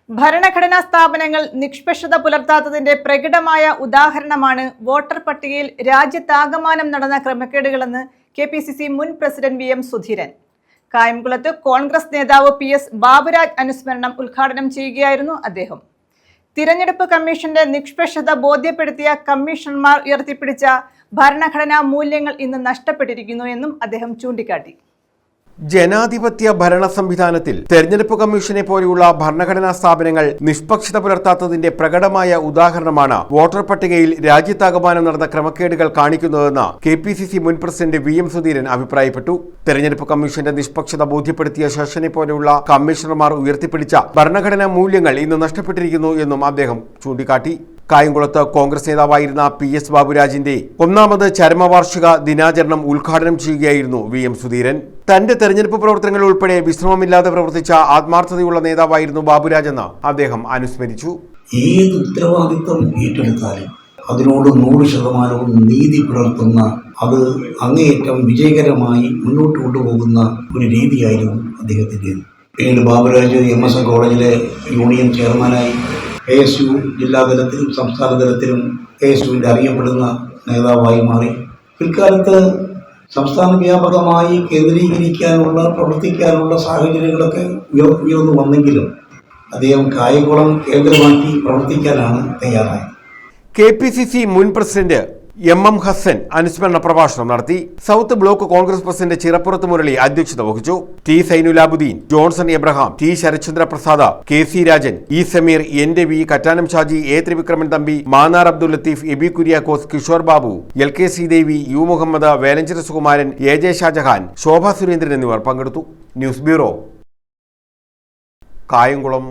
ഭരണഘടനാ സ്ഥാപനങ്ങൾ നിഷ്പക്ഷത പുലർത്താത്തതിന്റെ പ്രകടമായ ഉദാഹരണമാണ് വോട്ടർ പട്ടികയിൽ രാജ്യത്താകമാനം നടന്ന ക്രമക്കേടുകളെന്ന് കെപിസിസി മുൻ പ്രസിഡന്റ് വി എം സുധീരൻ. കായംകുളത്ത് കോൺഗ്രസ് നേതാവ് PS ബാബുരാജ് അനുസ്മരണം ഉദ്ഘാടനം ചെയ്യുകയായിരുന്നു അദ്ദേഹം. തിരഞ്ഞെടുപ്പ് കമ്മീഷന്റെ നിഷ്പക്ഷത ബോധ്യപ്പെടുത്തിയ കമ്മീഷണർമാർ ഉയർത്തിപ്പിടിച്ച ഭരണഘടനാ മൂല്യങ്ങൾ ഇന്ന് നഷ്ടപ്പെട്ടിരിക്കുന്നു എന്നും അദ്ദേഹം ചൂണ്ടിക്കാട്ടി. ജനാധിപത്യ ഭരണ സംവിധാനത്തിൽ തെരഞ്ഞെടുപ്പ് കമ്മീഷനെ പോലെയുള്ള ഭരണഘടനാ സ്ഥാപനങ്ങൾ നിഷ്പക്ഷത പുലർത്താത്തതിന്റെ പ്രകടമായ ഉദാഹരണമാണ് വോട്ടർ പട്ടികയിൽ രാജ്യത്താകമാനം നടന്ന ക്രമക്കേടുകൾ കാണിക്കുന്നതെന്ന് കെപിസിസി മുൻ പ്രസിഡന്റ് വി എം സുധീരൻ അഭിപ്രായപ്പെട്ടു. തെരഞ്ഞെടുപ്പ് കമ്മീഷന്റെ നിഷ്പക്ഷത ബോധ്യപ്പെടുത്തിയ ശേഷനെ പോലെയുള്ള കമ്മീഷണർമാർ ഉയർത്തിപ്പിടിച്ച ഭരണഘടനാ മൂല്യങ്ങൾ ഇന്ന് നഷ്ടപ്പെട്ടിരിക്കുന്നു എന്നും അദ്ദേഹം ചൂണ്ടിക്കാട്ടി. കായംകുളത്ത് കോൺഗ്രസ് നേതാവായിരുന്ന PS ബാബുരാജിന്റെ ഒന്നാമത് ചരമവാർഷിക ദിനാചരണം ഉദ്ഘാടനം ചെയ്യുകയായിരുന്നു വി എം സുധീരൻ. തന്റെ തെരഞ്ഞെടുപ്പ് പ്രവർത്തനങ്ങൾ ഉൾപ്പെടെ വിശ്രമമില്ലാതെ പ്രവർത്തിച്ച ആത്മാർത്ഥതയുള്ള നേതാവായിരുന്നു ബാബുരാജ് എന്ന് അദ്ദേഹം അനുസ്മരിച്ചു. ഏത് ഉത്തരവാദിത്വം ഏറ്റെടുത്താലും അതിനോട് 100% നീതി പുലർത്തുന്ന, അത് അങ്ങേയറ്റം വിജയകരമായി മുന്നോട്ട് കൊണ്ടുപോകുന്ന ഒരു രീതിയായിരുന്നു അദ്ദേഹത്തിൻ്റെത്. പിന്നീട് ബാബുരാജ് MSN കോളേജിലെ യൂണിയൻ ചെയർമാനായി ASU ജില്ലാതലത്തിലും സംസ്ഥാന തലത്തിലും ASUവിൻ്റെ അറിയപ്പെടുന്ന നേതാവായി മാറി. പിൽക്കാലത്ത് സംസ്ഥാന വ്യാപകമായി കേന്ദ്രീകരിക്കാനുള്ള, പ്രവർത്തിക്കാനുള്ള സാഹചര്യങ്ങളൊക്കെ ഉയർന്നു വന്നെങ്കിലും അദ്ദേഹം കായംകുളം കേന്ദ്രമാക്കി പ്രവർത്തിക്കാനാണ് തയ്യാറായത്. KPCC മുൻ പ്രസിഡന്റ് MM ഹസൻ അനുസ്മരണ പ്രഭാഷണം നടത്തി. South Block Congress president Chirappurath Murali അധ്യക്ഷത വഹിച്ചു. T Zainulabdeen, Johnson Abraham, T Sarathchandra Prasad, KC Rajan, E Sameer, N Ravi, Kattanam Shaji, A Trivikraman Thampi, Mannar Abdul Latheef, Aby Kuriakose, Kishore Babu, LK Sreedevi, U Muhammad, Velanchira Sukumaran, AJ Shajahan, Shobha Surendran എന്നിവർ പങ്കെടുത്തു. News bureau, Kayamkulam.